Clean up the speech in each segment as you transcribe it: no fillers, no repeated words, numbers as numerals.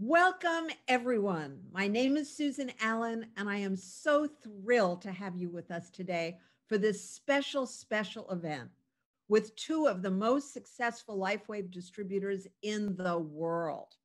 Welcome, everyone. My name is Susan Allen, and I am so thrilled to have you with us today for this special event with two of the most successful Lifewave distributors in the world.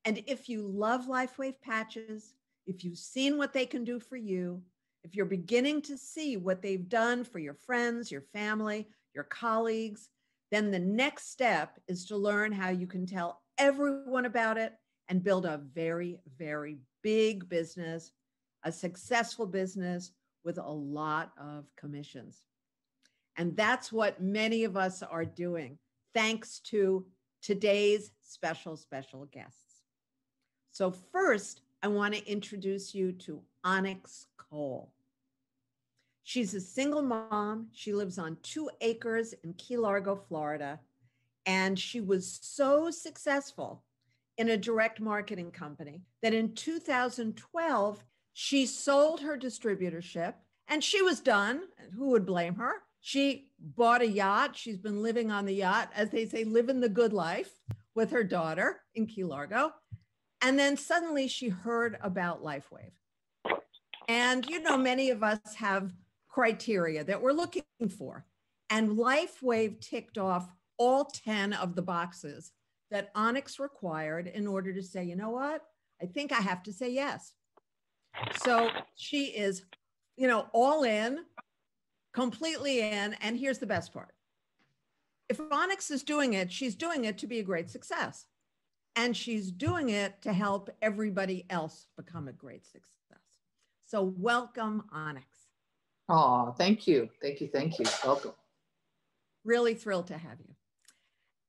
And if you love Lifewave patches, if you've seen what they can do for you, if you're beginning to see what they've done for your friends, your family, your colleagues, then the next step is to learn how you can tell everyone about it and build a very, very big business, a successful business with a lot of commissions. And that's what many of us are doing, thanks to today's special guests. So first, I want to introduce you to Onyx Cole. She's a single mom. She lives on 2 acres in Key Largo, Florida. And she was so successful in a direct marketing company that in 2012, she sold her distributorship and she was done. Who would blame her? She bought a yacht. She's been living on the yacht, as they say, living the good life with her daughter in Key Largo. And then suddenly she heard about Lifewave. And, you know, many of us have criteria that we're looking for. And Lifewave ticked off all 10 of the boxes that Onyx required in order to say, you know what, I think I have to say yes. So she is, you know, all in, completely in. And here's the best part. If Onyx is doing it, she's doing it to be a great success. And she's doing it to help everybody else become a great success. So welcome, Onyx. Oh, thank you. Thank you. Thank you. Welcome. Really thrilled to have you.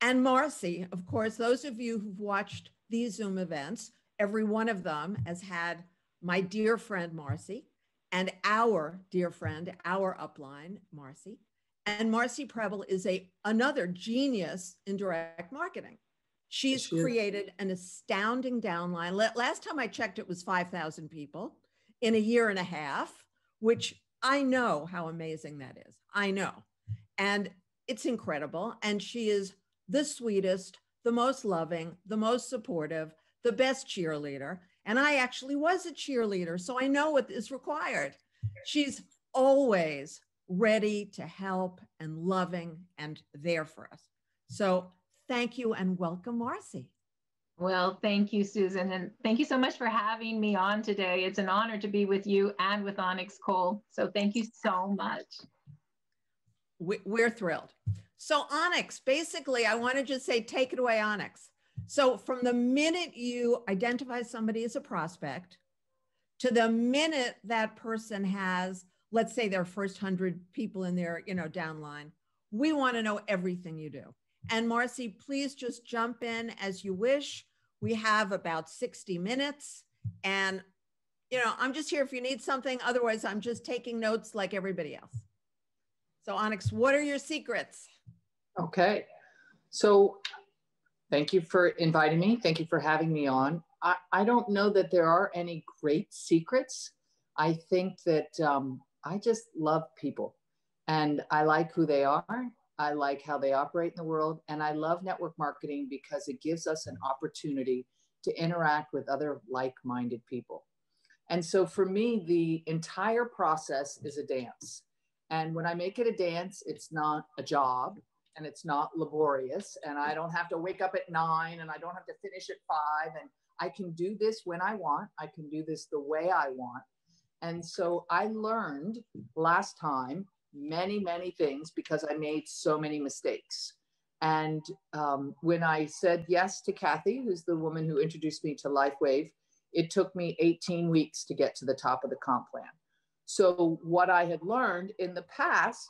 And Marcy, of course, those of you who've watched these Zoom events, every one of them has had my dear friend, Marcy, and our dear friend, our upline, Marcy. And Marcy Preble is another genius in direct marketing. She's created an astounding downline. Last time I checked, it was 5,000 people in a year and a half, which I know how amazing that is. I know. And it's incredible. And she is the sweetest, the most loving, the most supportive, the best cheerleader. And I actually was a cheerleader, so I know what is required. She's always ready to help and loving and there for us. So thank you and welcome, Marcy. Well, thank you, Susan. And thank you so much for having me on today. It's an honor to be with you and with Onyx Cole. So thank you so much. We're thrilled. So Onyx, basically, I want to just say, take it away, Onyx. So from the minute you identify somebody as a prospect to the minute that person has, let's say their first 100 people in their, downline, we want to know everything you do. And Marcy, please just jump in as you wish. We have about 60 minutes and, I'm just here if you need something. Otherwise, I'm just taking notes like everybody else. So Onyx, what are your secrets? Okay. So thank you for inviting me. Thank you for having me on. I don't know that there are any great secrets. I think that I just love people and I like who they are. I like how they operate in the world. And I love network marketing because it gives us an opportunity to interact with other like-minded people. And so for me, the entire process is a dance. And when I make it a dance, it's not a job and it's not laborious. And I don't have to wake up at 9 and I don't have to finish at 5. And I can do this when I want. I can do this the way I want. And so I learned last time many things because I made so many mistakes. And when I said yes to Kathy, who's the woman who introduced me to Lifewave, it took me 18 weeks to get to the top of the comp plan. So what I had learned in the past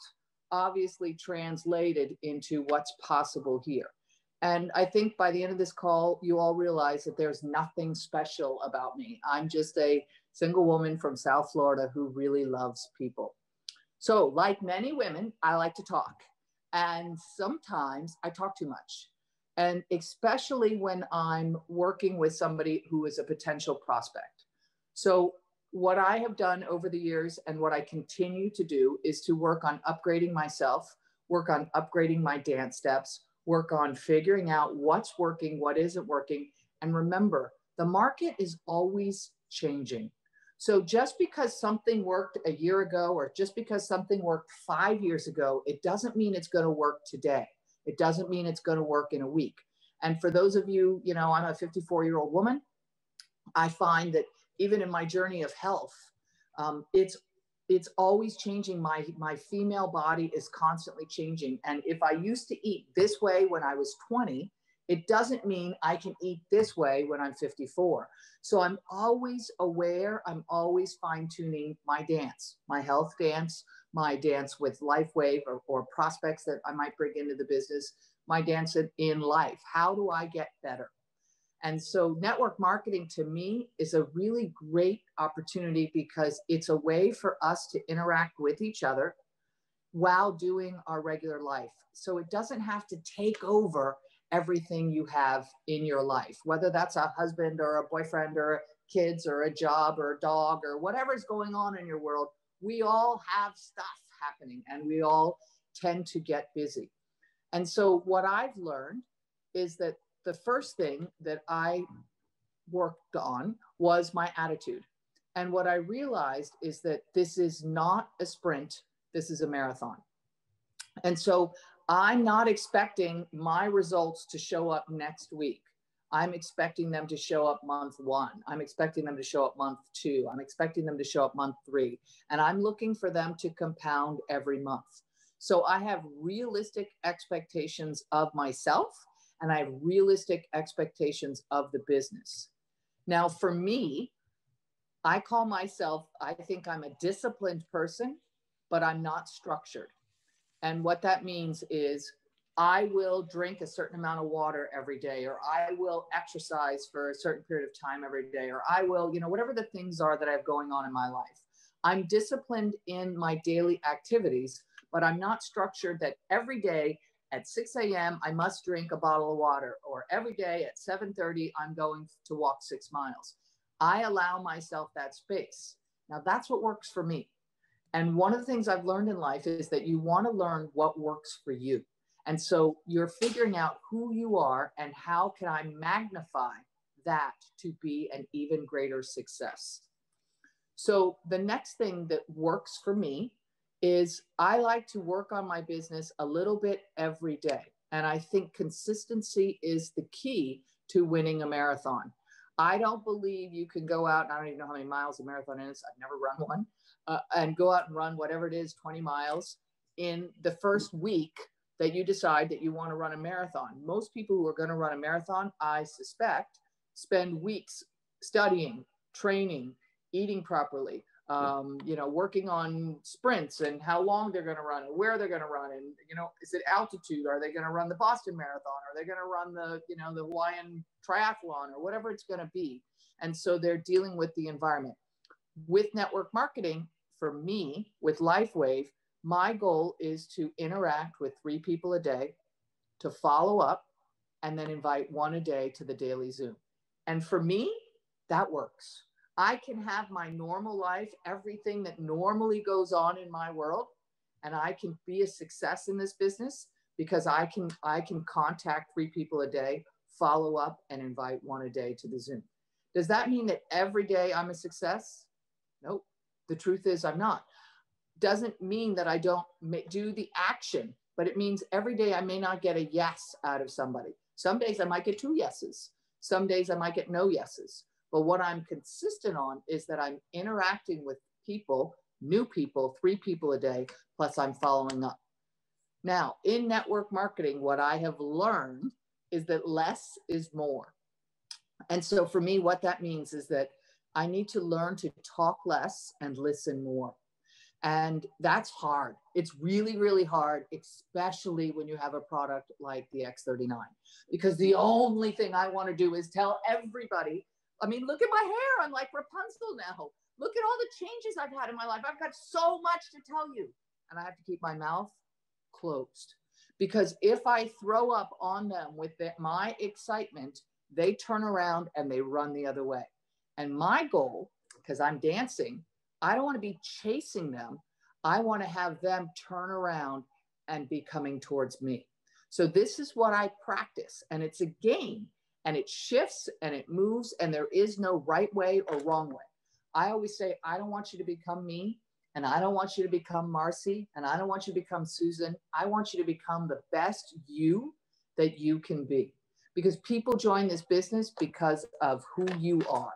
obviously translated into what's possible here. And I think by the end of this call, you all realize that there's nothing special about me. I'm just a single woman from South Florida who really loves people. So like many women, I like to talk. And sometimes I talk too much. And especially when I'm working with somebody who is a potential prospect. So what I have done over the years and what I continue to do is to work on upgrading myself, work on upgrading my dance steps, work on figuring out what's working, what isn't working, And remember, the market is always changing. So just because something worked a year ago, or just because something worked 5 years ago, it doesn't mean it's going to work today. It doesn't mean it's going to work in a week. And for those of you, you know, I'm a 54-year-old woman. I find that even in my journey of health, it's always changing. My female body is constantly changing. And if I used to eat this way when I was 20, it doesn't mean I can eat this way when I'm 54. So I'm always aware. I'm always fine-tuning my dance, my health dance, my dance with Lifewave or prospects that I might bring into the business, my dance in life. How do I get better? And so network marketing to me is a really great opportunity because it's a way for us to interact with each other while doing our regular life. So it doesn't have to take over everything you have in your life, whether that's a husband or a boyfriend or kids or a job or a dog or whatever's going on in your world. We all have stuff happening and we all tend to get busy. And so what I've learned is that the first thing that I worked on was my attitude. And what I realized is that this is not a sprint, this is a marathon. And so I'm not expecting my results to show up next week. I'm expecting them to show up month 1. I'm expecting them to show up month 2. I'm expecting them to show up month 3. And I'm looking for them to compound every month. So I have realistic expectations of myself and I have realistic expectations of the business. Now, for me, I call myself, I think I'm a disciplined person, but I'm not structured. And what that means is I will drink a certain amount of water every day, or I will exercise for a certain period of time every day, or I will, you know, whatever the things are that I have going on in my life. I'm disciplined in my daily activities, but I'm not structured that every day at 6 a.m. I must drink a bottle of water, or every day at 7:30 I'm going to walk 6 miles. I allow myself that space. Now that's what works for me. And one of the things I've learned in life is that you want to learn what works for you. And so you're figuring out who you are and how can I magnify that to be an even greater success. So the next thing that works for me is I like to work on my business a little bit every day. And I think consistency is the key to winning a marathon. I don't believe you can go out, and I don't even know how many miles a marathon is. I've never run one, and go out and run whatever it is, 20 miles in the first week that you decide that you want to run a marathon. Most people who are going to run a marathon, I suspect, spend weeks studying, training, eating properly, you know, working on sprints and how long they're going to run and where they're going to run. And, you know, is it altitude? Are they going to run the Boston Marathon? Are they going to run the, you know, the Hawaiian triathlon or whatever it's going to be? And so they're dealing with the environment. With network marketing, for me, with Lifewave, my goal is to interact with 3 people a day, to follow up, and then invite 1 a day to the daily Zoom. And for me, that works. I can have my normal life, everything that normally goes on in my world, and I can be a success in this business because I can contact 3 people a day, follow up, and invite 1 a day to the Zoom. Does that mean that every day I'm a success? Nope. The truth is I'm not. Doesn't mean that I don't do the action, but it means every day I may not get a yes out of somebody. Some days I might get 2 yeses. Some days I might get no yeses. But what I'm consistent on is that I'm interacting with people, new people, 3 people a day, plus I'm following up. Now, in network marketing, what I have learned is that less is more. And so for me, what that means is that I need to learn to talk less and listen more. And that's hard. It's really, really hard, especially when you have a product like the X39, because the only thing I want to do is tell everybody, I mean, look at my hair. I'm like Rapunzel now. Look at all the changes I've had in my life. I've got so much to tell you. And I have to keep my mouth closed. Because if I throw up on them with my excitement, they turn around and they run the other way. And my goal, because I'm dancing, I don't want to be chasing them. I want to have them turn around and be coming towards me. So this is what I practice. And it's a game. and it shifts and it moves, and there is no right way or wrong way. I always say, I don't want you to become me, and I don't want you to become Marcy, and I don't want you to become Susan. I want you to become the best you that you can be, because people join this business because of who you are.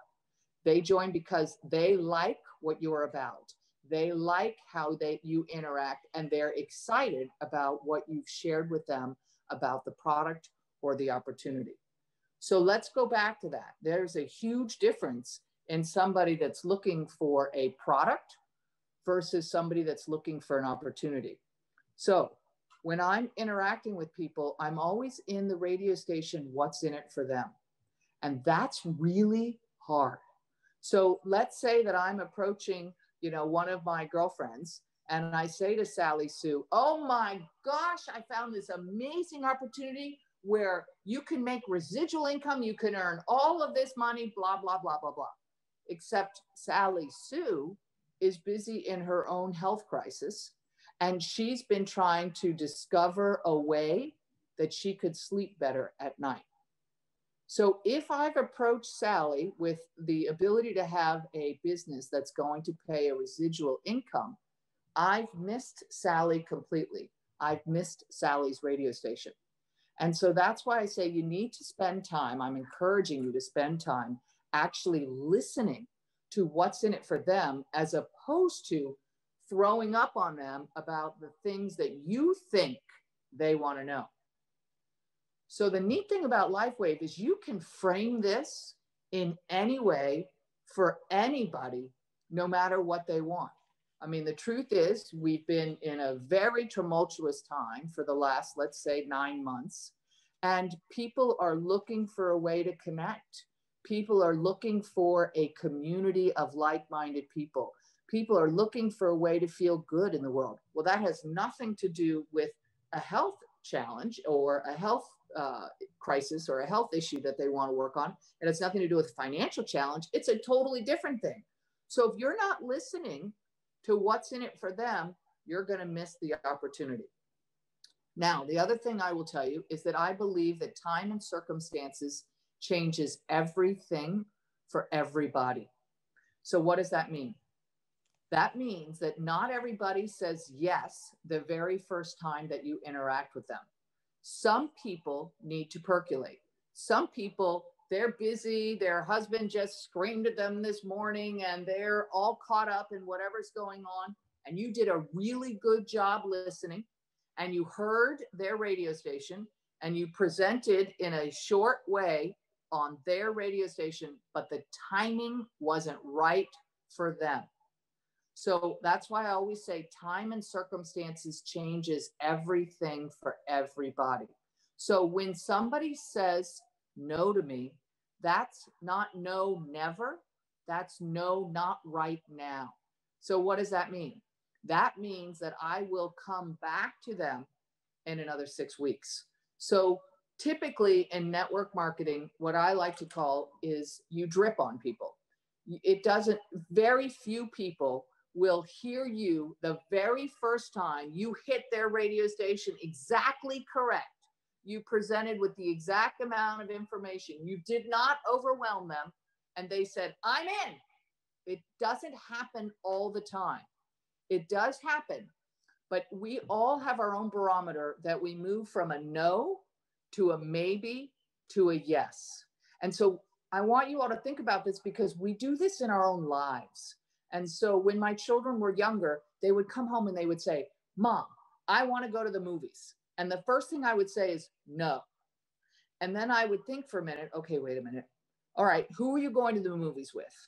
They join because they like what you're about. They like how you interact, and they're excited about what you've shared with them about the product or the opportunity. So let's go back to that. There's a huge difference in somebody that's looking for a product versus somebody that's looking for an opportunity. So when I'm interacting with people, I'm always in the radio station, what's in it for them? And that's really hard. So let's say that I'm approaching, one of my girlfriends, and I say to Sally Sue, oh my gosh, I found this amazing opportunity where you can make residual income, you can earn all of this money, blah, blah, blah, blah, blah. Except Sally Sue is busy in her own health crisis, and she's been trying to discover a way that she could sleep better at night. So if I've approached Sally with the ability to have a business that's going to pay a residual income, I've missed Sally completely. I've missed Sally's radio station. And so that's why I say you need to spend time. I'm encouraging you to spend time actually listening to what's in it for them, as opposed to throwing up on them about the things that you think they want to know. So the neat thing about Lifewave is you can frame this in any way for anybody, no matter what they want. I mean, the truth is we've been in a very tumultuous time for the last, let's say, 9 months, and people are looking for a way to connect. People are looking for a community of like-minded people. People are looking for a way to feel good in the world. Well, that has nothing to do with a health challenge or a health crisis or a health issue that they want to work on. It has nothing to do with financial challenge. It's a totally different thing. So if you're not listening to what's in it for them, you're going to miss the opportunity. Now, the other thing I will tell you is that I believe that time and circumstances changes everything for everybody. So what does that mean? That means that not everybody says yes the very first time that you interact with them. Some people need to percolate. Some people, they're busy. Their husband just screamed at them this morning and they're all caught up in whatever's going on. And you did a really good job listening, and you heard their radio station and you presented in a short way on their radio station, but the timing wasn't right for them. So that's why I always say time and circumstances changes everything for everybody. So when somebody says no to me, that's not no never, that's no not right now. So what does that mean? That means that I will come back to them in another 6 weeks. So typically in network marketing, what I like to call is you drip on people. Very few people will hear you the very first time you hit their radio station exactly correct. You presented with the exact amount of information. You did not overwhelm them, and they said, I'm in. It doesn't happen all the time. It does happen, but we all have our own barometer that we move from a no to a maybe to a yes. And so I want you all to think about this, because we do this in our own lives. And so when my children were younger, they would come home and they would say, Mom, I want to go to the movies. And the first thing I would say is no. And then I would think for a minute, okay, wait a minute. All right, who are you going to the movies with?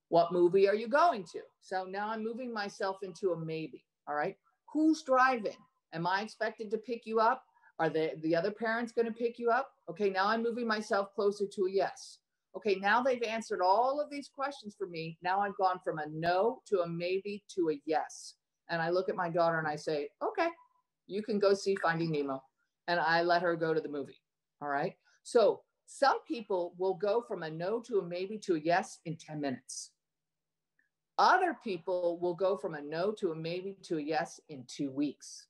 What movie are you going to? So now I'm moving myself into a maybe. All right, who's driving? Am I expected to pick you up? Are the other parents going to pick you up? Okay, now I'm moving myself closer to a yes. Okay, now they've answered all of these questions for me. Now I've gone from a no to a maybe to a yes. And I look at my daughter and I say, okay, you can go see Finding Nemo. And I let her go to the movie. All right. So some people will go from a no to a maybe to a yes in 10 minutes. Other people will go from a no to a maybe to a yes in 2 weeks.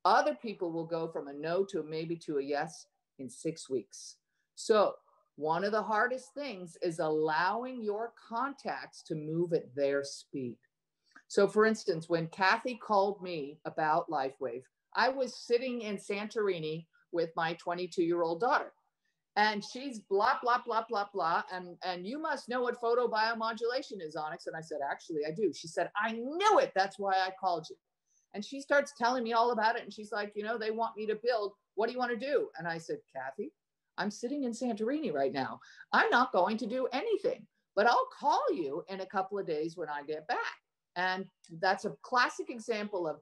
Other people will go from a no to a maybe to a yes in 6 weeks. So One of the hardest things is allowing your contacts to move at their speed. So for instance, when Kathy called me about Lifewave, I was sitting in Santorini with my 22-year-old daughter. And she's blah, blah, blah, blah, blah. And you must know what photobiomodulation is, Onyx. And I said, actually, I do. She said, I knew it. That's why I called you. And she starts telling me all about it. And she's like, you know, they want me to build. What do you want to do? And I said, Kathy, I'm sitting in Santorini right now. I'm not going to do anything, but I'll call you in a couple of days when I get back. And that's a classic example of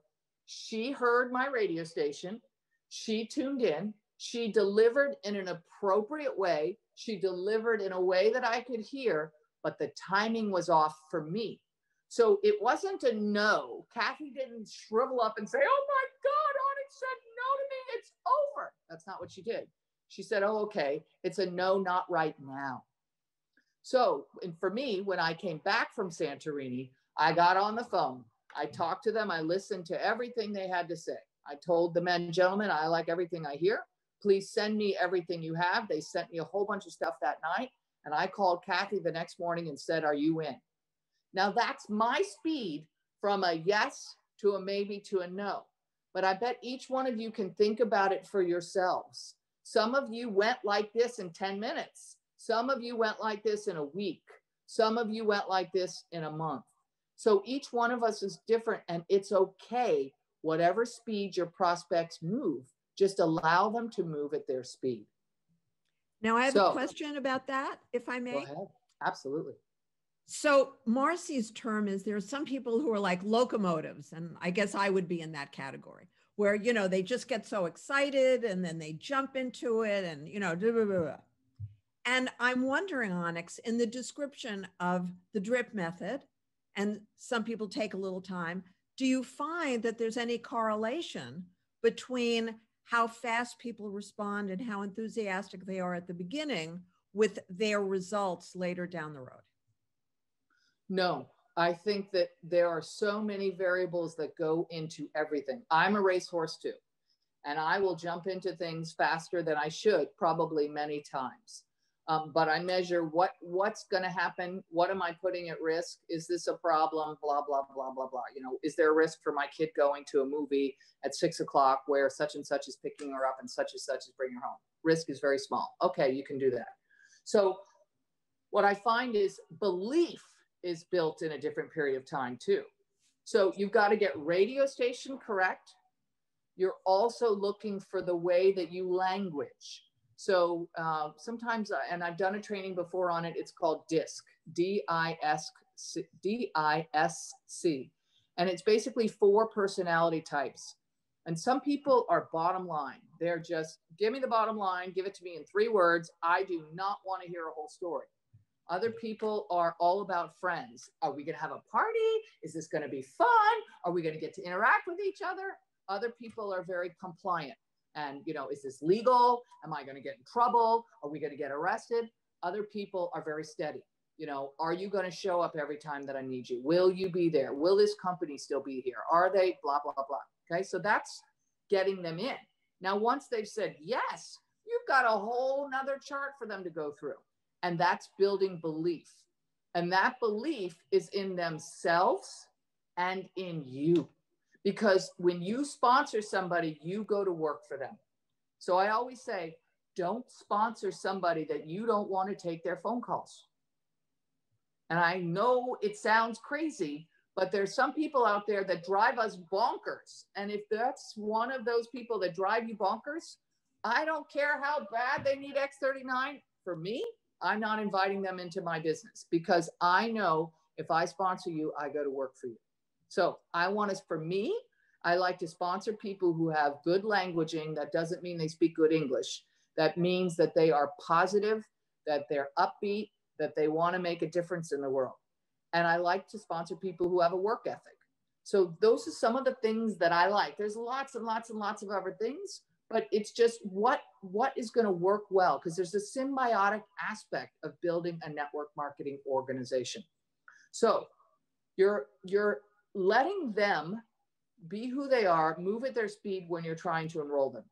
she heard my radio station. She tuned in. She delivered in an appropriate way. She delivered in a way that I could hear, but the timing was off for me. So it wasn't a no. Kathy didn't shrivel up and say, oh my God, Onyx said no to me. It's over. That's not what she did. She said, oh, okay. It's a no, not right now. So, and for me, when I came back from Santorini, I got on the phone. I talked to them. I listened to everything they had to say. I told the men, gentlemen, I like everything I hear. Please send me everything you have. They sent me a whole bunch of stuff that night. And I called Kathy the next morning and said, are you in? Now that's my speed from a yes to a maybe to a no. But I bet each one of you can think about it for yourselves. Some of you went like this in 10 minutes. Some of you went like this in a week. Some of you went like this in a month. So each one of us is different, and it's okay. Whatever speed your prospects move, just allow them to move at their speed. Now I have a question about that, if I may. Go ahead. Absolutely. So Marcy's term is there are some people who are like locomotives, and I guess I would be in that category, where, you know, they just get so excited and then they jump into it and, you know, blah, blah, blah, blah. And I'm wondering, Onyx, in the description of the drip method, and some people take a little time, do you find that there's any correlation between how fast people respond and how enthusiastic they are at the beginning with their results later down the road? No, I think that there are so many variables that go into everything. I'm a racehorse too, and I will jump into things faster than I should, probably many times. But I measure what's going to happen. What am I putting at risk? Is this a problem? Blah, blah, blah, blah, blah. You know, is there a risk for my kid going to a movie at 6 o'clock where such and such is picking her up and such is bringing her home? Risk is very small. Okay, you can do that. So what I find is belief is built in a different period of time too. So you've got to get radio station correct. You're also looking for the way that you language. So sometimes, and I've done a training before on it, it's called DISC, D-I-S-C. And it's basically 4 personality types. And some people are bottom line. They're just, give me the bottom line, give it to me in 3 words. I do not want to hear a whole story. Other people are all about friends. Are we going to have a party? Is this going to be fun? Are we going to get to interact with each other? Other people are very compliant. And, you know, is this legal? Am I going to get in trouble? Are we going to get arrested? Other people are very steady. You know, are you going to show up every time that I need you? Will you be there? Will this company still be here? Are they blah, blah, blah. Okay. So that's getting them in. Now, once they've said yes, you've got a whole nother chart for them to go through. And that's building belief. And that belief is in themselves and in you. Because when you sponsor somebody, you go to work for them. So I always say, don't sponsor somebody that you don't want to take their phone calls. And I know it sounds crazy, but there's some people out there that drive us bonkers. And if that's one of those people that drive you bonkers, I don't care how bad they need X39. For me, I'm not inviting them into my business because I know if I sponsor you, I go to work for you. So I want us, for me, I like to sponsor people who have good languaging. That doesn't mean they speak good English. That means that they are positive, that they're upbeat, that they want to make a difference in the world. And I like to sponsor people who have a work ethic. So those are some of the things that I like. There's lots and lots and lots of other things, but it's just what is going to work well, because there's a symbiotic aspect of building a network marketing organization. So you're letting them be who they are, move at their speed when you're trying to enroll them.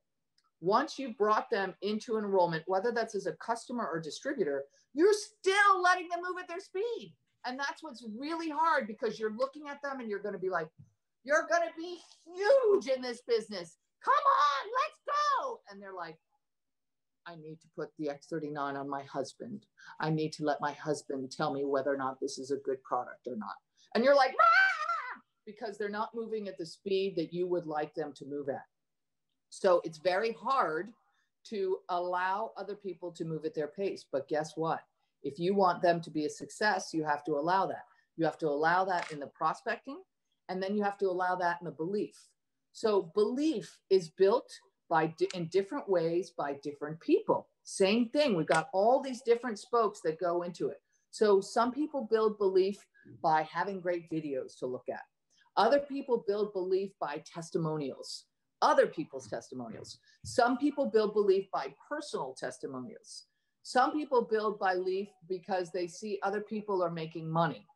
Once you brought them into enrollment, whether that's as a customer or distributor, you're still letting them move at their speed. And that's what's really hard, because you're looking at them and you're going to be like, you're going to be huge in this business. Come on, let's go. And they're like, I need to put the X39 on my husband. I need to let my husband tell me whether or not this is a good product or not. And you're like, ah! Because they're not moving at the speed that you would like them to move at. So it's very hard to allow other people to move at their pace. But guess what? If you want them to be a success, you have to allow that. You have to allow that in the prospecting, and then you have to allow that in the belief. So belief is built in different ways by different people. Same thing. We've got all these different spokes that go into it. So some people build belief by having great videos to look at. Other people build belief by testimonials, other people's testimonials. Some people build belief by personal testimonials. Some people build belief because they see other people are making money.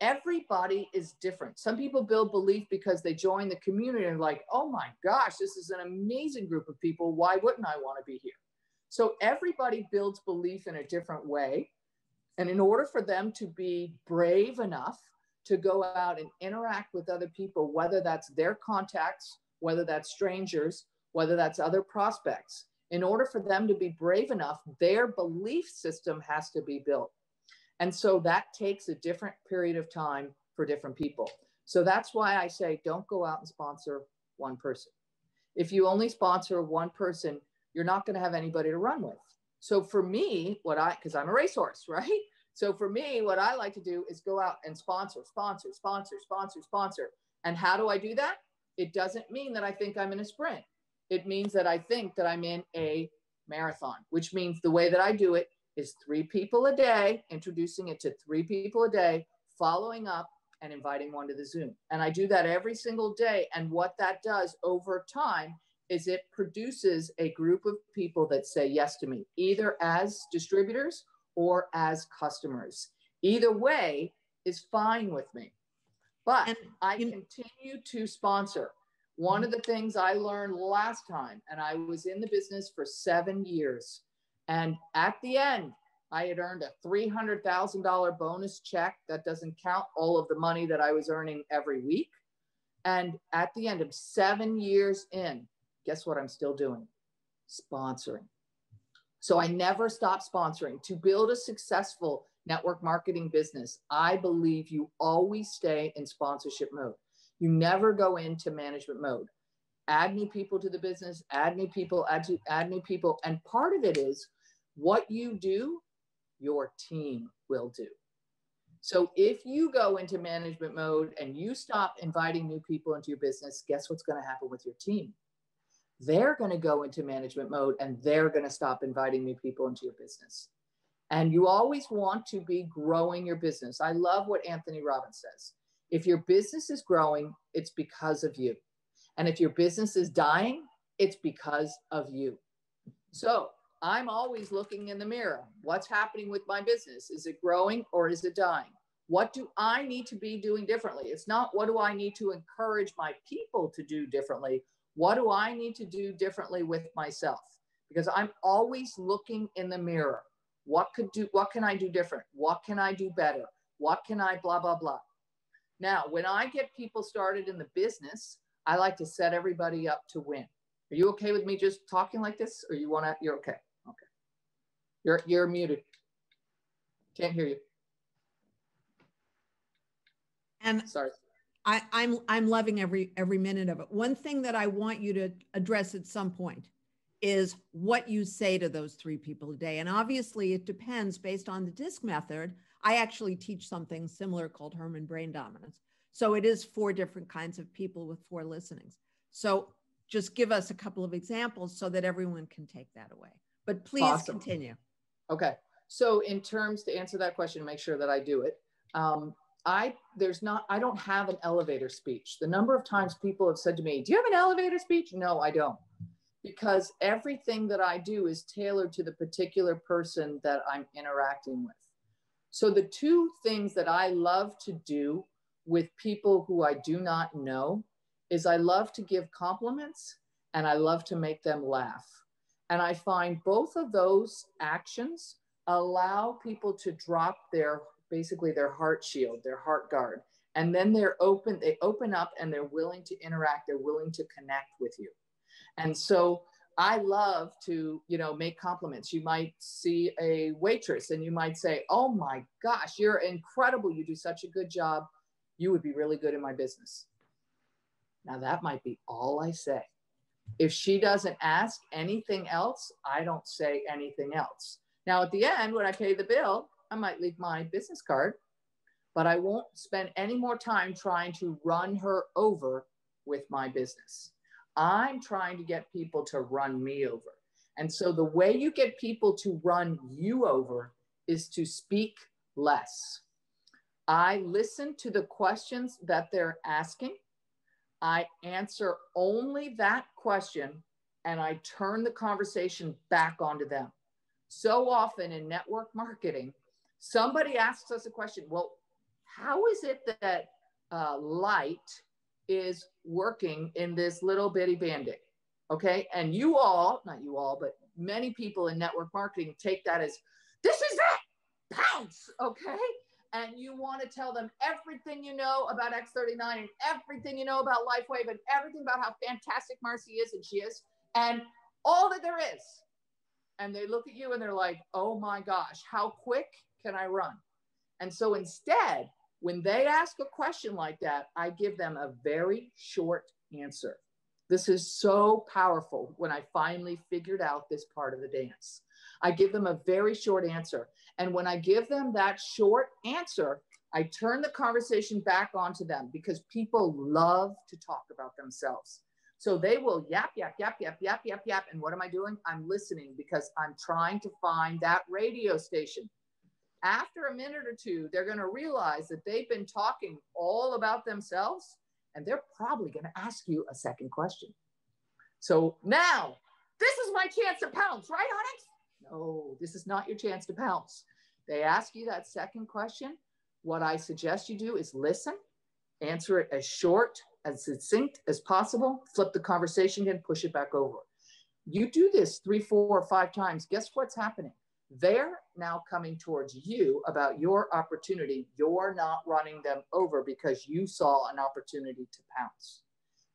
Everybody is different. Some people build belief because they join the community and like, oh my gosh, this is an amazing group of people. Why wouldn't I want to be here? So everybody builds belief in a different way. And in order for them to be brave enough to go out and interact with other people, whether that's their contacts, whether that's strangers, whether that's other prospects, in order for them to be brave enough, their belief system has to be built. And so that takes a different period of time for different people. So that's why I say, don't go out and sponsor one person. If you only sponsor one person, you're not going to have anybody to run with. So for me, because I'm a racehorse, right? So for me, what I like to do is go out and sponsor. And how do I do that? It doesn't mean that I think I'm in a sprint. It means that I think that I'm in a marathon, which means the way that I do it is 3 people a day, introducing it to 3 people a day, following up and inviting one to the Zoom. And I do that every single day. And what that does over time is it produces a group of people that say yes to me, either as distributors or as customers. Either way is fine with me. But I continue to sponsor. One of the things I learned last time, and I was in the business for 7 years, and at the end, I had earned a $300,000 bonus check. That doesn't count all of the money that I was earning every week. And at the end of 7 years in, guess what I'm still doing? Sponsoring. So I never stop sponsoring. To build a successful network marketing business, I believe you always stay in sponsorship mode. You never go into management mode. Add new people to the business, add new people, add new people. And part of it is what you do, your team will do. So if you go into management mode and you stop inviting new people into your business, guess what's going to happen with your team? They're going to go into management mode and they're going to stop inviting new people into your business. And you always want to be growing your business. I love what Anthony Robbins says. If your business is growing, it's because of you. And if your business is dying, it's because of you. So I'm always looking in the mirror. What's happening with my business? Is it growing or is it dying? What do I need to be doing differently? It's not what do I need to encourage my people to do differently? What do I need to do differently with myself? Because I'm always looking in the mirror. What can I do different? What can I do better? What can I blah, blah, blah. Now, when I get people started in the business, I like to set everybody up to win. Are you okay with me just talking like this? Or you're okay? Okay. You're muted. Can't hear you. And sorry. I'm loving every minute of it. One thing that I want you to address at some point is what you say to those 3 people a day. And obviously it depends based on the DISC method. I actually teach something similar called Herman Brain Dominance. So it is 4 different kinds of people with 4 listenings. So just give us a couple of examples so that everyone can take that away. But please continue. Okay. So in terms to answer that question, make sure that I do it. I don't have an elevator speech. The number of times people have said to me, do you have an elevator speech? No, I don't. Because everything that I do is tailored to the particular person that I'm interacting with. So the 2 things that I love to do with people who I do not know is I love to give compliments and I love to make them laugh. And I find both of those actions allow people to drop their, basically their heart shield, their heart guard. And then they open up and they're willing to interact. They're willing to connect with you. And so I love to, you know, make compliments. You might see a waitress and you might say, oh my gosh, you're incredible. You do such a good job. You would be really good in my business. Now that might be all I say. If she doesn't ask anything else, I don't say anything else. Now at the end, when I pay the bill, I might leave my business card, but I won't spend any more time trying to run her over with my business. I'm trying to get people to run me over. And so the way you get people to run you over is to speak less. I listen to the questions that they're asking. I answer only that question, and I turn the conversation back onto them. So often in network marketing, somebody asks us a question. Well, how is it that light is working in this little bitty Band-Aid? Okay. And you all, not you all, but many people in network marketing take that as, this is it, pounce. Okay. And you want to tell them everything you know about X39 and everything you know about Lifewave and everything about how fantastic Marcy is and she is and all that there is. And they look at you and they're like, oh my gosh, how quick can I run? And so instead, when they ask a question like that, I give them a very short answer. This is so powerful when I finally figured out this part of the dance. I give them a very short answer. And when I give them that short answer, I turn the conversation back onto them because people love to talk about themselves. So they will yap, yap, yap, yap, yap, yap, yap. And what am I doing? I'm listening because I'm trying to find that radio station. After a minute or two, they're going to realize that they've been talking all about themselves, and they're probably going to ask you a second question. So now, this is my chance to pounce, right, Onyx? No, this is not your chance to pounce. They ask you that second question. What I suggest you do is listen, answer it as short, as succinct as possible, flip the conversation again, push it back over. You do this 3, 4, or 5 times. Guess what's happening? They're now coming towards you about your opportunity. You're not running them over because you saw an opportunity to pounce.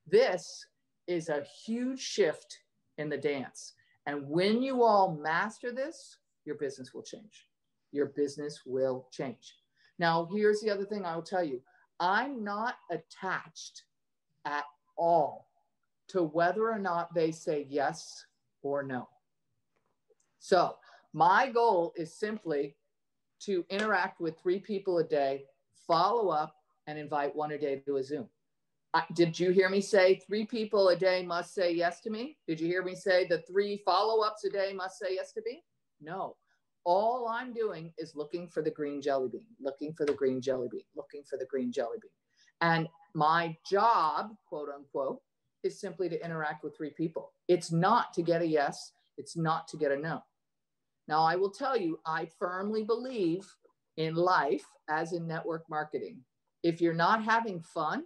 This is a huge shift in the dance. And when you all master this, your business will change. Your business will change. Now, here's the other thing I will tell you. I'm not attached at all to whether or not they say yes or no. So my goal is simply to interact with 3 people a day, follow up, and invite 1 a day to a Zoom. Did you hear me say 3 people a day must say yes to me? Did you hear me say the 3 follow-ups a day must say yes to me? No. All I'm doing is looking for the green jelly bean, looking for the green jelly bean, looking for the green jelly bean. And my job, quote unquote, is simply to interact with 3 people. It's not to get a yes. It's not to get a no. Now, I will tell you, I firmly believe in life as in network marketing. If you're not having fun,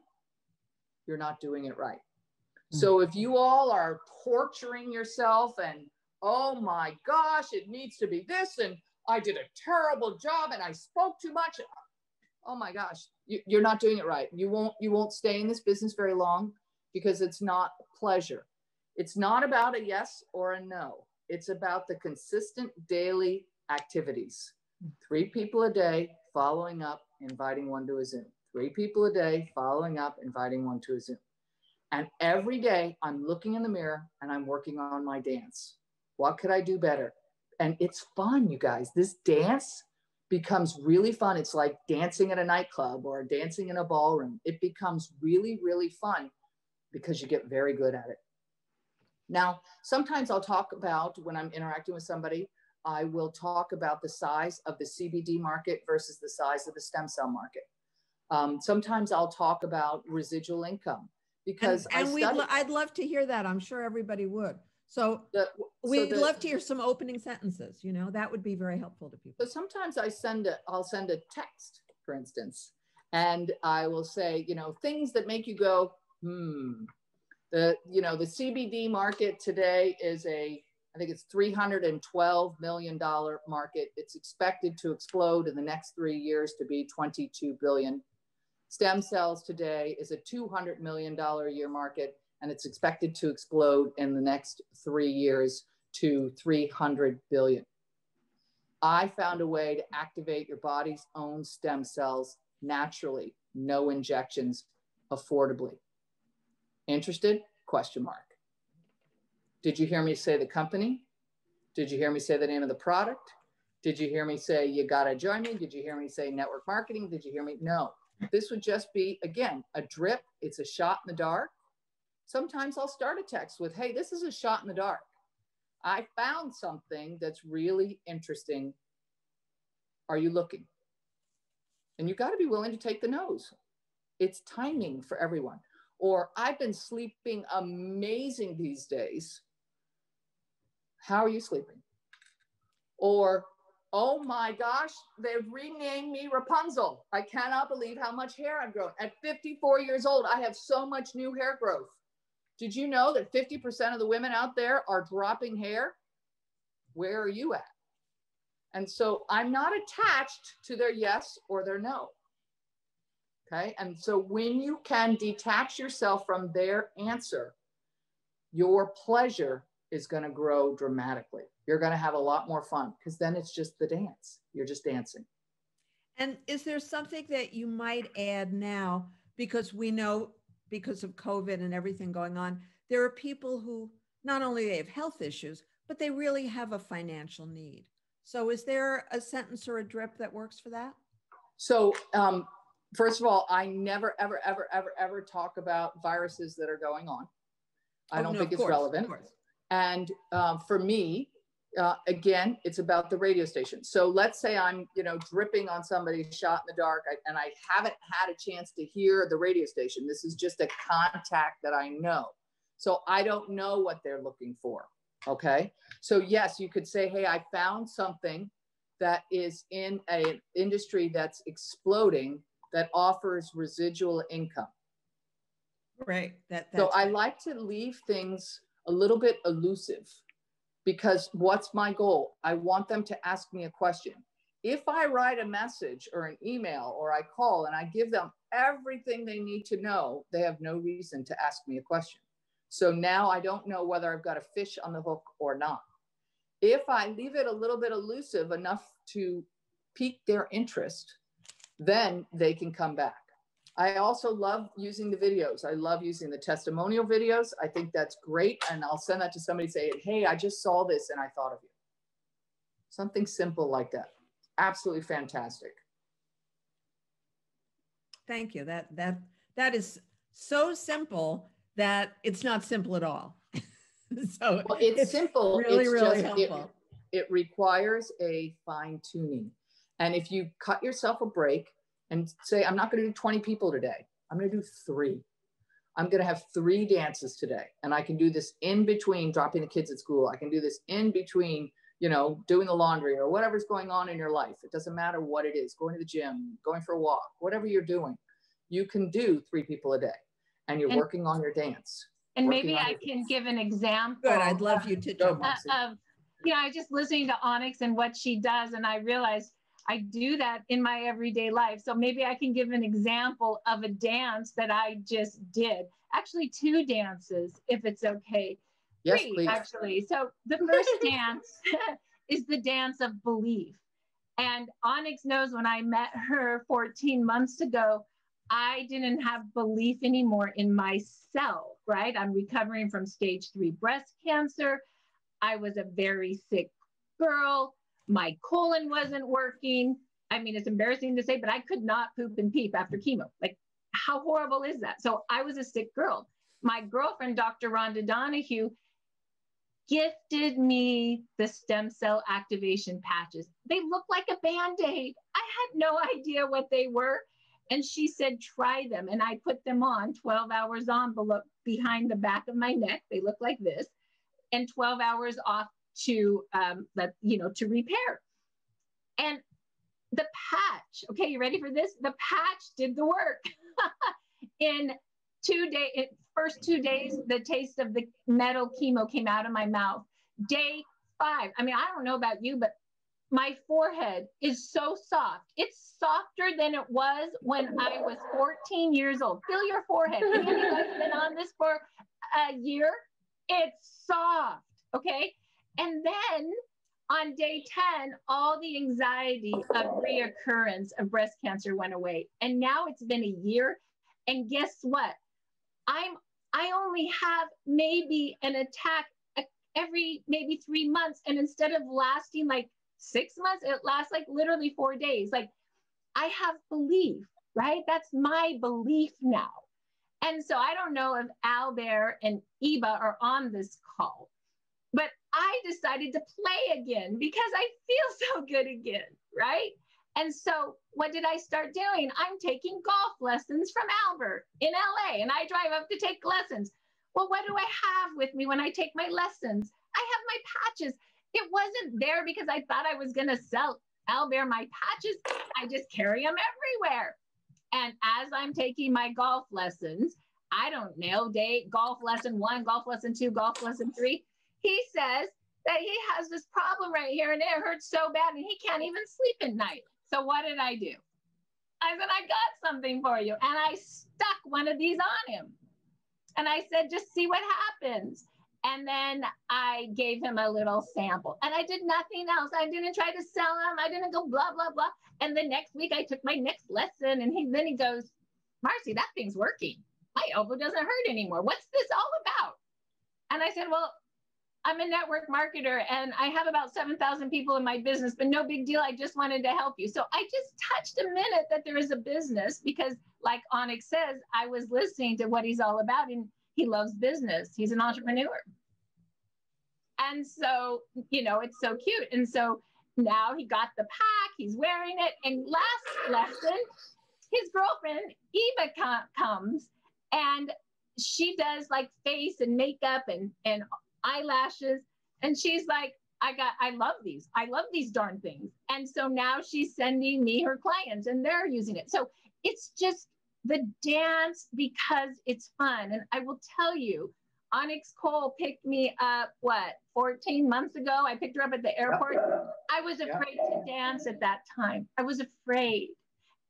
you're not doing it right. So if you all are torturing yourself and, oh my gosh, it needs to be this, and I did a terrible job and I spoke too much. Oh my gosh, you're not doing it right. You won't stay in this business very long because it's not pleasure. It's not about a yes or a no. It's about the consistent daily activities. 3 people a day, following up, inviting 1 to a Zoom. 3 people a day, following up, inviting 1 to a Zoom. And every day I'm looking in the mirror and I'm working on my dance. What could I do better? And it's fun, you guys. This dance becomes really fun. It's like dancing at a nightclub or dancing in a ballroom. It becomes really, really fun because you get very good at it. Now, sometimes I'll talk about when I'm interacting with somebody, I will talk about the size of the CBD market versus the size of the stem cell market. Sometimes I'll talk about residual income because I'd love to hear that. I'm sure everybody would. So we'd love to hear some opening sentences. You know, that would be very helpful to people. So sometimes I'll send a text, for instance, and I will say, you know, things that make you go, The CBD market today is I think it's $312 million market. It's expected to explode in the next 3 years to be $22 billion. Stem cells today is a $200 million a year market, and it's expected to explode in the next 3 years to $300 billion. I found a way to activate your body's own stem cells naturally, no injections, affordably. Interested? Question mark. Did you hear me say the company? Did you hear me say the name of the product? Did you hear me say, you got to join me? Did you hear me say network marketing? Did you hear me? No, this would just be, again, a drip. It's a shot in the dark. Sometimes I'll start a text with, hey, this is a shot in the dark. I found something that's really interesting. Are you looking? And you got to be willing to take the no's. It's timing for everyone. Or I've been sleeping amazing these days. How are you sleeping? Or, oh my gosh, they've renamed me Rapunzel. I cannot believe how much hair I've grown. At 54 years old, I have so much new hair growth. Did you know that 50% of the women out there are dropping hair? Where are you at? And so I'm not attached to their yes or their no. Okay. And so when you can detach yourself from their answer, your pleasure is going to grow dramatically. You're going to have a lot more fun because then it's just the dance. You're just dancing. And is there something that you might add now? Because we know, because of COVID and everything going on, there are people who not only they have health issues, but they really have a financial need. So is there a sentence or a drip that works for that? So first of all, I never, ever, ever, ever, ever talk about viruses that are going on. I don't think it's relevant. And for me, again, it's about the radio station. So let's say I'm, dripping on somebody's shot in the dark and I haven't had a chance to hear the radio station. This is just a contact that I know. So I don't know what they're looking for. Okay. So yes, you could say, hey, I found something that is in an industry that's exploding that offers residual income. Right. So I like to leave things a little bit elusive because what's my goal? I want them to ask me a question. If I write a message or an email or I call and I give them everything they need to know, they have no reason to ask me a question. So now I don't know whether I've got a fish on the hook or not. If I leave it a little bit elusive enough to pique their interest, then they can come back. I also love using the videos. I love using the testimonial videos. I think that's great. And I'll send that to somebody saying, hey, I just saw this and I thought of you. Something simple like that. Absolutely fantastic. Thank you. That is so simple that it's not simple at all. So well, it's simple. Really, it's really just, helpful. It requires a fine tuning. And if you cut yourself a break and say, I'm not going to do 20 people today. I'm going to do 3. I'm going to have 3 dances today. And I can do this in between dropping the kids at school. I can do this in between, doing the laundry or whatever's going on in your life. It doesn't matter what it is, going to the gym, going for a walk, whatever you're doing, you can do 3 people a day and you're working on your dance. And maybe I can give an example. Good. I'd love you to jump I was just listening to Onyx and what she does. And I realized I do that in my everyday life. So maybe I can give an example of a dance that I just did. Actually, 2 dances, if it's okay. Yes, 3, please. actually. So the first dance is the dance of belief. And Onyx knows when I met her 14 months ago, I didn't have belief anymore in myself, right? I'm recovering from stage 3 breast cancer. I was a very sick girl. My colon wasn't working. I mean, it's embarrassing to say, but I could not poop and peep after chemo. Like, how horrible is that? So I was a sick girl. My girlfriend, Dr. Rhonda Donahue, gifted me the stem cell activation patches. They look like a Band-Aid. I had no idea what they were. And she said, try them. And I put them on 12 hours on behind the back of my neck. They look like this. And 12 hours off to repair. And the patch, okay, you ready for this? The patch did the work. In First 2 days, the taste of the metal chemo came out of my mouth. Day 5, I mean, I don't know about you, but my forehead is so soft. It's softer than it was when I was 14 years old. Feel your forehead. If you guys have been on this for a year, it's soft, okay? And then on day 10, all the anxiety of reoccurrence of breast cancer went away. And now it's been a year. And guess what? I only have maybe an attack every maybe 3 months. And instead of lasting like 6 months, it lasts like literally 4 days. Like, I have belief, right? That's my belief now. And so I don't know if Albert and Eva are on this call, but I decided to play again because I feel so good again, right? And so what did I start doing? I'm taking golf lessons from Albert in LA, and I drive up to take lessons. Well, what do I have with me when I take my lessons? I have my patches. It wasn't there because I thought I was going to sell Albert my patches. I just carry them everywhere. And as I'm taking my golf lessons, I don't know, golf lesson 1, golf lesson 2, golf lesson 3, he says that he has this problem right here and it hurts so bad and he can't even sleep at night. So what did I do? I said, I got something for you. And I stuck one of these on him. And I said, just see what happens. And then I gave him a little sample and I did nothing else. I didn't try to sell him. I didn't go blah, blah, blah. And the next week I took my next lesson and then he goes, Marcy, that thing's working. My elbow doesn't hurt anymore. What's this all about? And I said, well, I'm a network marketer and I have about 7,000 people in my business, but no big deal. I just wanted to help you. So I just touched a minute that there is a business because like Onyx says, I was listening to what he's all about and he loves business. He's an entrepreneur. And so, you know, it's so cute. And so now he got the pack, he's wearing it. And last lesson, his girlfriend, Eva, comes and she does like face and makeup and eyelashes. And she's like, I love these. I love these darn things. And so now she's sending me her clients and they're using it. So it's just the dance because it's fun. And I will tell you, Onyx Cole picked me up, 14 months ago? I picked her up at the airport. Yep. I was afraid to dance at that time. I was afraid.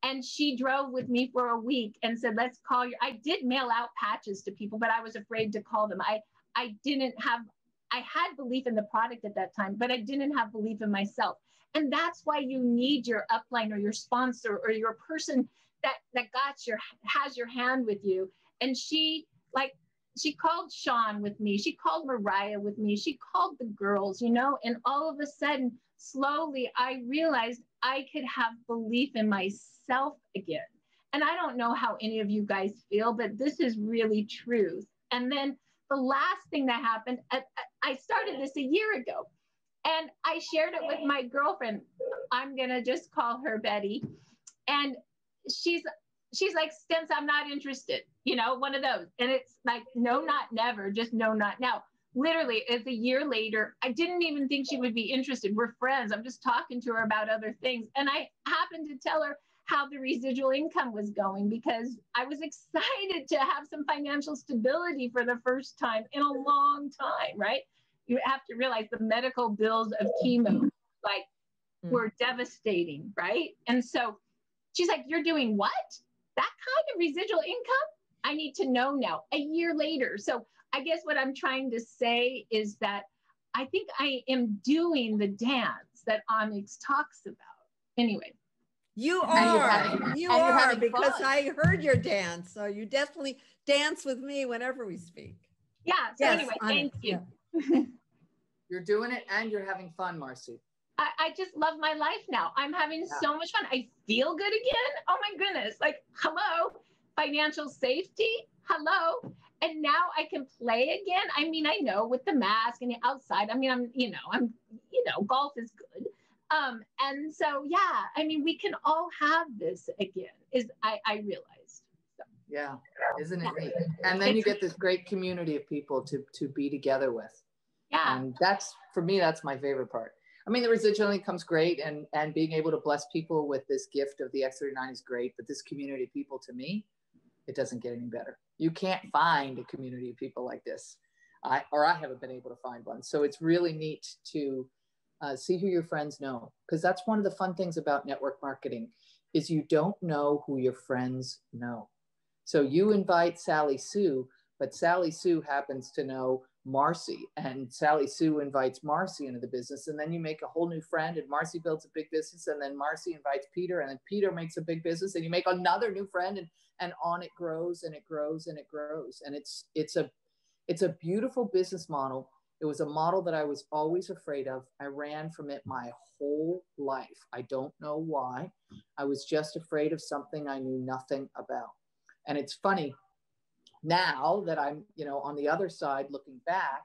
And she drove with me for a week and said, let's call you. I did mail out patches to people, but I was afraid to call them. I had belief in the product at that time, but I didn't have belief in myself. And that's why you need your upline or your sponsor or your person that has your hand with you. And she called Sean with me. She called Mariah with me. She called the girls, you know, and all of a sudden, slowly, I realized I could have belief in myself again. And I don't know how any of you guys feel, but this is really truth. And then the last thing that happened, I started this a year ago and I shared it with my girlfriend. I'm going to just call her Betty. And she's like, Stents, I'm not interested, you know, one of those. And it's like, no, not never, just no, not now. Literally, it's a year later. I didn't even think she would be interested. We're friends. I'm just talking to her about other things. And I happened to tell her how the residual income was going because I was excited to have some financial stability for the first time in a long time, right? You have to realize the medical bills of chemo, were devastating, right? And so she's like, you're doing what? That kind of residual income? I need to know now, a year later. So I guess what I'm trying to say is that I think I am doing the dance that Onyx talks about. Anyway. You are because fun. I heard your dance. So you definitely dance with me whenever we speak. Yeah. So yes, anyway, thank you. Yeah. You're doing it and you're having fun, Marcy. I just love my life now. I'm having so much fun. I feel good again. Oh my goodness. Like, hello, financial safety. Hello. And now I can play again. I mean, I know with the mask and the outside, I mean, golf is good. And so, yeah, I mean, we can all have this again, I realized. So. Yeah, isn't it neat? And then you get this great community of people to be together with. Yeah. And that's, for me, that's my favorite part. I mean, the residual income's great and being able to bless people with this gift of the X39 is great, but this community of people to me it doesn't get any better. You can't find a community of people like this. I haven't been able to find one. So it's really neat to see who your friends know, because that's one of the fun things about network marketing is you don't know who your friends know. So you invite Sally Sue, but Sally Sue happens to know Marcy, and Sally Sue invites Marcy into the business, and then you make a whole new friend, and Marcy builds a big business, and then Marcy invites Peter, and then Peter makes a big business, and you make another new friend, and on it grows and it grows and it grows. And it's a beautiful business model. It was a model that I was always afraid of. I ran from it my whole life. I don't know why. I was just afraid of something I knew nothing about. And it's funny, now that I'm, on the other side looking back,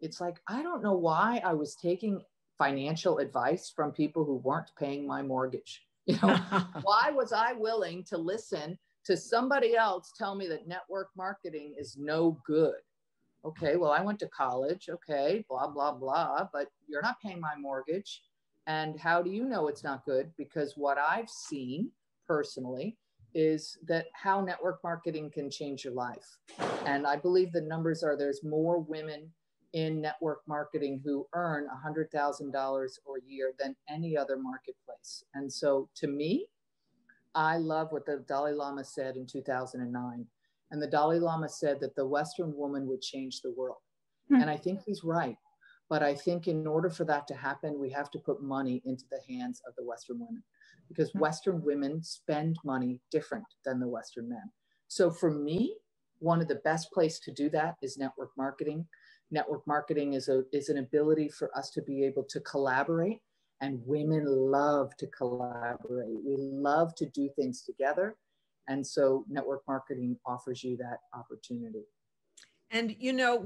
it's like, I don't know why I was taking financial advice from people who weren't paying my mortgage. Why was I willing to listen to somebody else tell me that network marketing is no good? Okay, well, I went to college, okay, blah, blah, blah, but you're not paying my mortgage. And how do you know it's not good? Because what I've seen personally is that how network marketing can change your life. And I believe the numbers are there's more women in network marketing who earn $100,000 a year than any other marketplace. And so to me, I love what the Dalai Lama said in 2009. And the Dalai Lama said that the Western woman would change the world. And I think he's right. But I think in order for that to happen, we have to put money into the hands of the Western women, because Western women spend money different than the Western men. So for me, one of the best places to do that is network marketing. Network marketing is an ability for us to be able to collaborate, and women love to collaborate. We love to do things together. And so network marketing offers you that opportunity. And,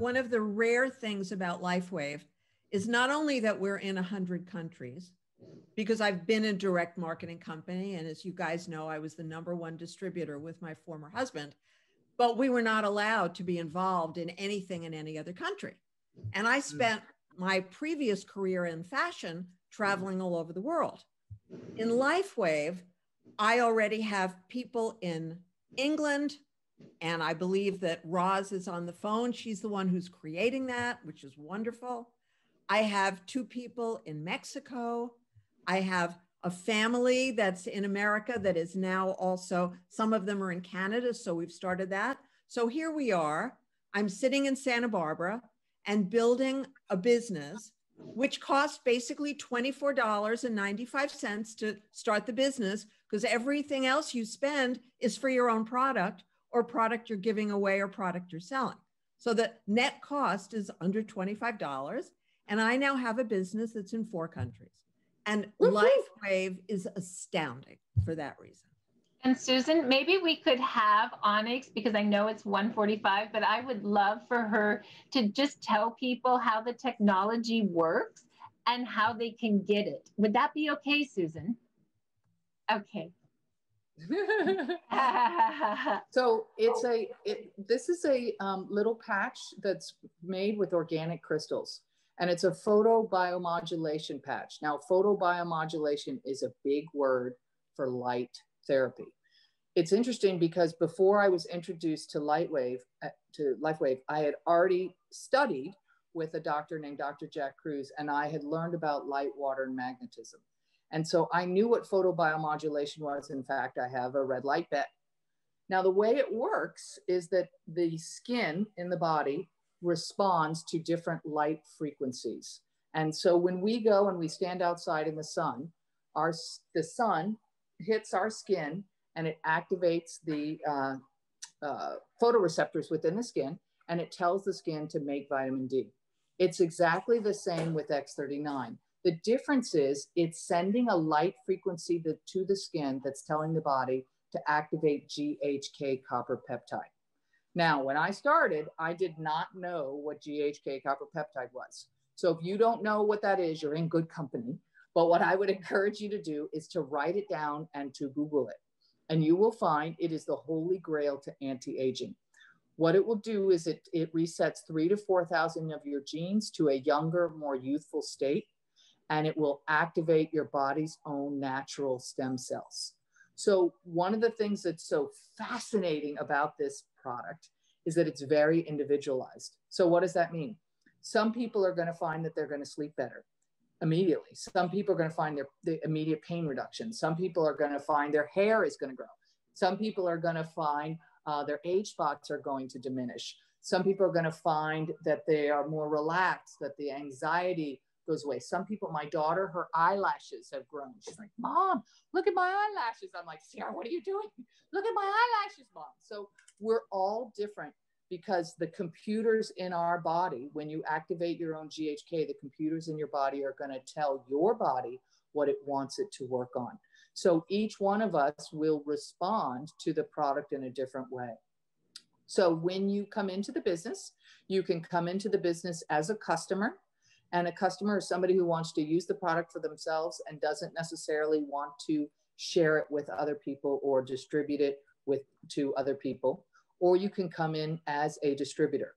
one of the rare things about Lifewave is not only that we're in 100 countries, because I've been a direct marketing company. And as you guys know, I was the #1 distributor with my former husband, but we were not allowed to be involved in anything in any other country. And I spent my previous career in fashion traveling all over the world. In Lifewave, I already have people in England, and I believe that Roz is on the phone. She's the one who's creating that, which is wonderful. I have 2 people in Mexico. I have a family that's in America that is now also, some of them are in Canada, so we've started that. So here we are. I'm sitting in Santa Barbara and building a business which costs basically $24.95 to start the business, because everything else you spend is for your own product or product you're giving away or product you're selling. So the net cost is under $25. And I now have a business that's in 4 countries. And Lifewave is astounding for that reason. And Susan, maybe we could have Onyx, because I know it's 1:45, but I would love for her to just tell people how the technology works and how they can get it. Would that be okay, Susan? Okay. So this is a little patch that's made with organic crystals, and it's a photobiomodulation patch. Now, photobiomodulation is a big word for light therapy. It's interesting because before I was introduced to Lifewave, I had already studied with a doctor named Dr. Jack Cruz, and I had learned about light, water, and magnetism. And so I knew what photobiomodulation was. In fact, I have a red light bed. Now, the way it works is that the skin in the body responds to different light frequencies. And so when we go and we stand outside in the sun, the sun hits our skin and it activates the photoreceptors within the skin, and it tells the skin to make vitamin D. It's exactly the same with X39. The difference is it's sending a light frequency to the skin that's telling the body to activate GHK copper peptide. Now, when I started, I did not know what GHK copper peptide was. So if you don't know what that is, you're in good company. But what I would encourage you to do is to write it down and to Google it. And you will find it is the holy grail to anti-aging. What it will do is it resets 3,000 to 4,000 of your genes to a younger, more youthful state, and it will activate your body's own natural stem cells. So one of the things that's so fascinating about this product is that it's very individualized. So what does that mean? Some people are going to find that they're going to sleep better immediately. Some people are going to find the immediate pain reduction. Some people are going to find their hair is going to grow. Some people are going to find their age spots are going to diminish. Some people are going to find that they are more relaxed, that the anxiety goes away. Some people, my daughter, her eyelashes have grown. She's like, Mom, look at my eyelashes. I'm like, Sarah, what are you doing? Look at my eyelashes, Mom. So we're all different because the computers in our body, when you activate your own GHK, the computers in your body are going to tell your body what it wants it to work on. So each one of us will respond to the product in a different way. So when you come into the business, you can come into the business as a customer. And a customer is somebody who wants to use the product for themselves and doesn't necessarily want to share it with other people or distribute it to other people. Or you can come in as a distributor.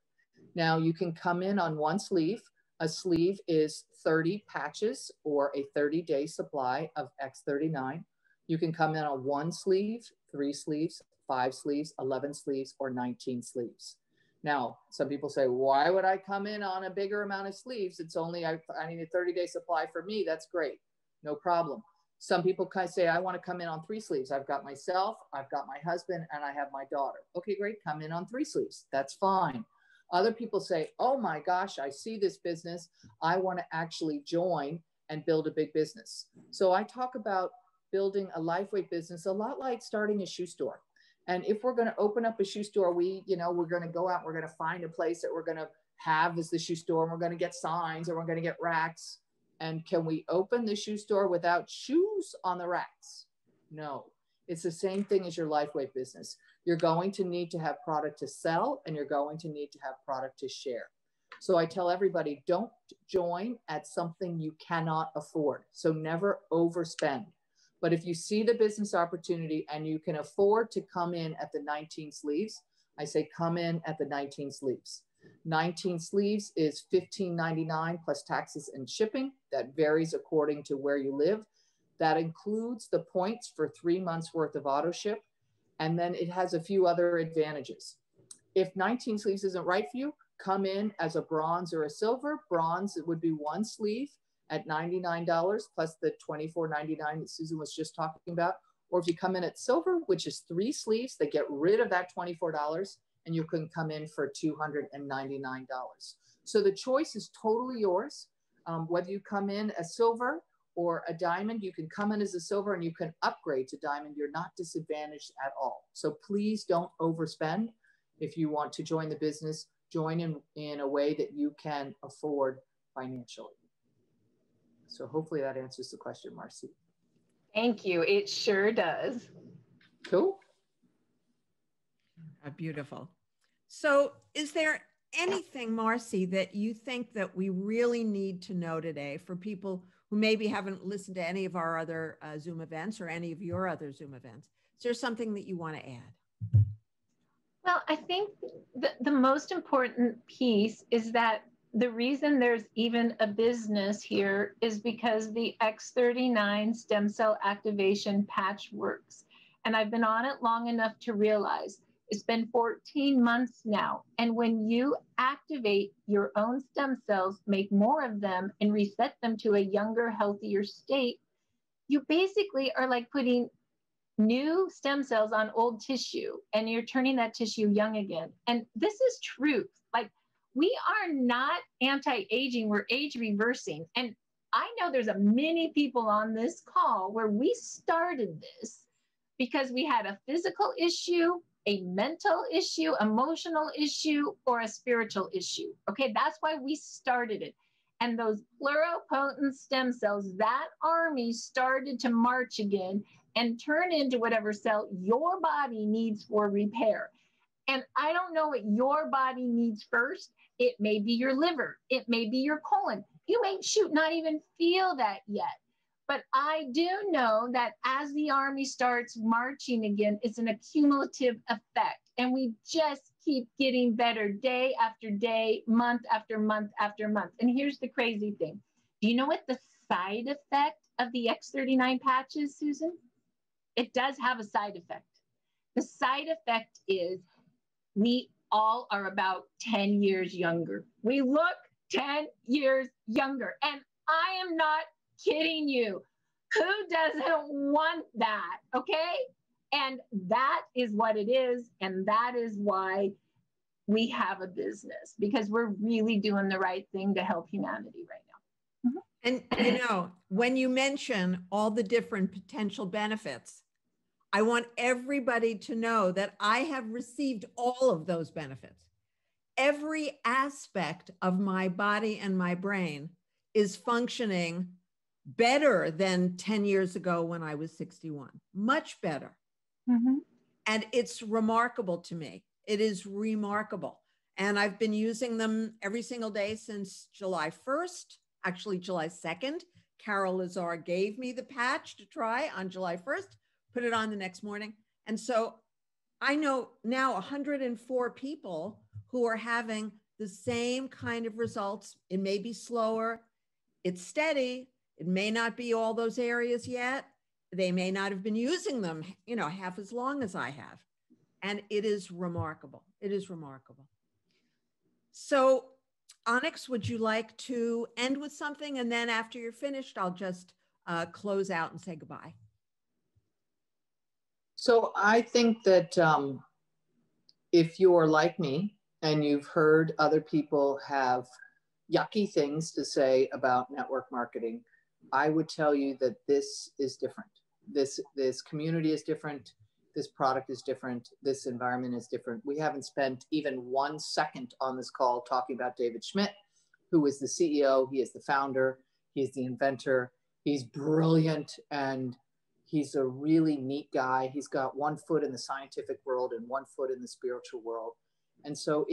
Now you can come in on one sleeve. A sleeve is 30 patches or a 30-day supply of X39. You can come in on one sleeve, 3 sleeves, 5 sleeves, 11 sleeves, or 19 sleeves. Now, some people say, why would I come in on a bigger amount of sleeves? It's only, I need a 30-day supply for me. That's great. No problem. Some people kind of say, I want to come in on 3 sleeves. I've got myself, I've got my husband, and I have my daughter. Okay, great. Come in on 3 sleeves. That's fine. Other people say, oh my gosh, I see this business. I want to actually join and build a big business. So I talk about building a Lifewave business a lot like starting a shoe store. And if we're going to open up a shoe store, we're going to go out, we're going to find a place that we're going to have as the shoe store, and we're going to get signs, or we're going to get racks. And can we open the shoe store without shoes on the racks? No, it's the same thing as your Lifewave business. You're going to need to have product to sell, and you're going to need to have product to share. So I tell everybody, don't join at something you cannot afford. So never overspend. But if you see the business opportunity and you can afford to come in at the 19 sleeves, I say come in at the 19 sleeves. 19 sleeves is $15.99 plus taxes and shipping. That varies according to where you live. That includes the points for 3 months worth of auto ship. And then it has a few other advantages. If 19 sleeves isn't right for you, come in as a bronze or a silver. Bronze, it would be 1 sleeve at $99 plus the $24.99 that Susan was just talking about. Or if you come in at silver, which is 3 sleeves, they get rid of that $24 and you can come in for $299. So the choice is totally yours. Whether you come in as silver or a diamond, you can come in as a silver and you can upgrade to diamond. You're not disadvantaged at all. So please don't overspend. If you want to join the business, join in a way that you can afford financially. So hopefully that answers the question, Marcy. Thank you. It sure does. Cool. Beautiful. So is there anything, Marcy, that you think that we really need to know today for people who maybe haven't listened to any of our other Zoom events or any of your other Zoom events? Is there something that you want to add? Well, I think the most important piece is that the reason there's even a business here is because the X39 stem cell activation patch works. And I've been on it long enough to realize it's been 14 months now. And when you activate your own stem cells, make more of them, and reset them to a younger, healthier state, you basically are like putting new stem cells on old tissue, and you're turning that tissue young again. And this is truth. Like, we are not anti-aging, we're age reversing. And I know there's a many people on this call where we started this because we had a physical issue, a mental issue, emotional issue, or a spiritual issue. Okay, that's why we started it. And those pluripotent stem cells, that army started to march again and turn into whatever cell your body needs for repair. And I don't know what your body needs first. It may be your liver. It may be your colon. You may not even feel that yet. But I do know that as the army starts marching again, it's an accumulative effect. And we just keep getting better day after day, month after month after month. And here's the crazy thing. Do you know what the side effect of the X39 patch is, Susan? it does have a side effect. The side effect is we all are about 10 years younger. We look 10 years younger. And I am not kidding you. Who doesn't want that? Okay. And that is what it is. And that is why we have a business, because we're really doing the right thing to help humanity right now. Mm-hmm. And, you know, when you mention all the different potential benefits, I want everybody to know that I have received all of those benefits. Every aspect of my body and my brain is functioning better than 10 years ago when I was 61, much better. Mm-hmm. And it's remarkable to me. It is remarkable. And I've been using them every single day since July 1st, actually July 2nd. Carol Lazar gave me the patch to try on July 1st, put it on the next morning. And so I know now 104 people who are having the same kind of results. It may be slower, it's steady. It may not be all those areas yet. They may not have been using them, you know, half as long as I have. And it is remarkable. It is remarkable. So Onyx, would you like to end with something? And then after you're finished, I'll just close out and say goodbye. So I think that if you're like me and you've heard other people have yucky things to say about network marketing, I would tell you that this is different. This community is different. This product is different. This environment is different. We haven't spent even 1 second on this call talking about David Schmidt, who is the CEO. He is the founder. He's the inventor. He's brilliant. And he's a really neat guy. He's got 1 foot in the scientific world and 1 foot in the spiritual world. And so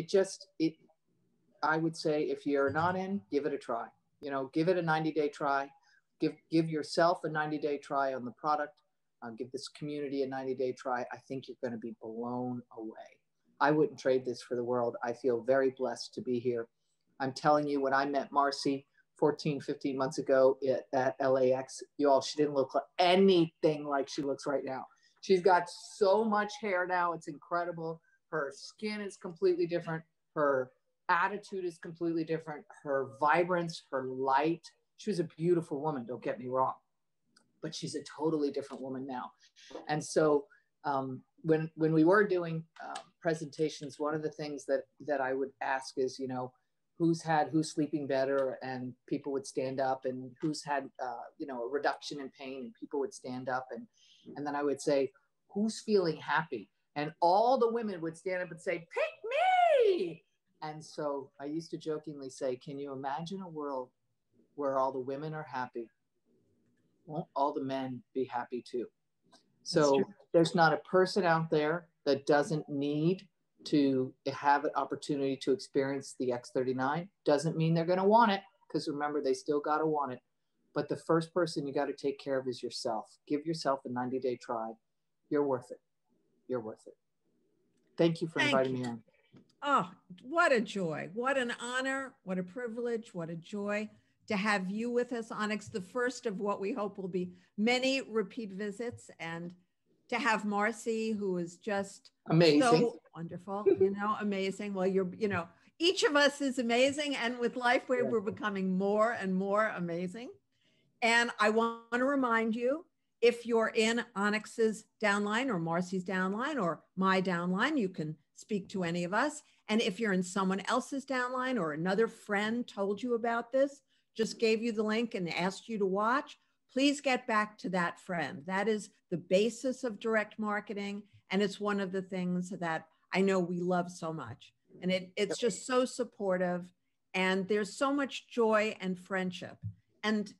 I would say, if you're not in, give it a try. You know, give it a 90-day try. Give yourself a 90-day try on the product. Give this community a 90-day try. I think you're going to be blown away. I wouldn't trade this for the world. I feel very blessed to be here. I'm telling you, when I met Marcy 14, 15 months ago at LAX, she didn't look anything like she looks right now. She's got so much hair now. It's incredible. Her skin is completely different. Her attitude is completely different. Her vibrance, her light. She was a beautiful woman, don't get me wrong, but she's a totally different woman now. And so when we were doing presentations, one of the things that I would ask is, you know, who's sleeping better, and people would stand up, and who's had, you know, a reduction in pain, and people would stand up. And then I would say, who's feeling happy? And all the women would stand up and say, pick me. And so I used to jokingly say, can you imagine a world where all the women are happy? Won't all the men be happy too? So there's not a person out there that doesn't need to have an opportunity to experience the X39. Doesn't mean they're going to want it, because remember, they still got to want it. But the first person you got to take care of is yourself. Give yourself a 90-day try. You're worth it. You're worth it. Thank you for inviting me on. Oh, what a joy. What an honor. What a privilege. What a joy to have you with us, Onyx, the first of what we hope will be many repeat visits, and to have Marcy, who is just amazing, so wonderful, you know, amazing. Well, you know, each of us is amazing. And with Lifewave, we're becoming more and more amazing. And I want to remind you, if you're in Onyx's downline or Marcy's downline or my downline, you can speak to any of us. And if you're in someone else's downline, or another friend told you about this, just gave you the link and asked you to watch, please get back to that friend. That is the basis of direct marketing. And it's one of the things that I know we love so much. And it's just so supportive. And there's so much joy and friendship. And,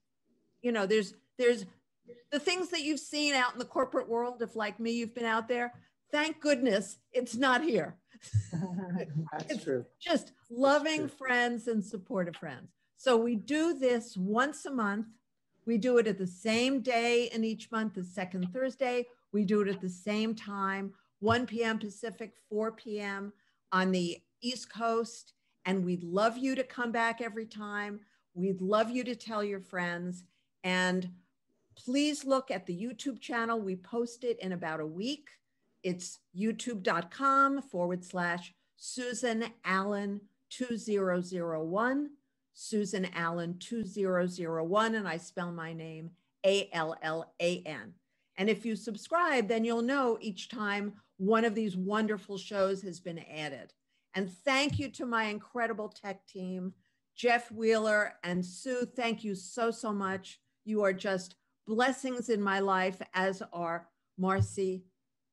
you know, there's the things that you've seen out in the corporate world. If, like me, you've been out there, thank goodness it's not here. That's true. Just loving friends and supportive friends. So we do this once a month. We do it at the same day in each month, the second Thursday. We do it at the same time, 1 p.m. Pacific, 4 p.m. on the East Coast. And we'd love you to come back every time. We'd love you to tell your friends. And Please look at the YouTube channel. We post it in about a week. It's youtube.com/Susan Allen 2001, Susan Allen 2001, and I spell my name Allan. And if you subscribe, then you'll know each time one of these wonderful shows has been added. And thank you to my incredible tech team, Jeff Wheeler and Sue. Thank you so, so much. You are just blessings in my life, as are Marcy,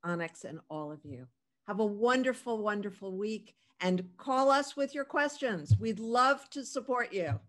Onyx, and all of you. Have a wonderful, wonderful week, and call us with your questions. We'd love to support you.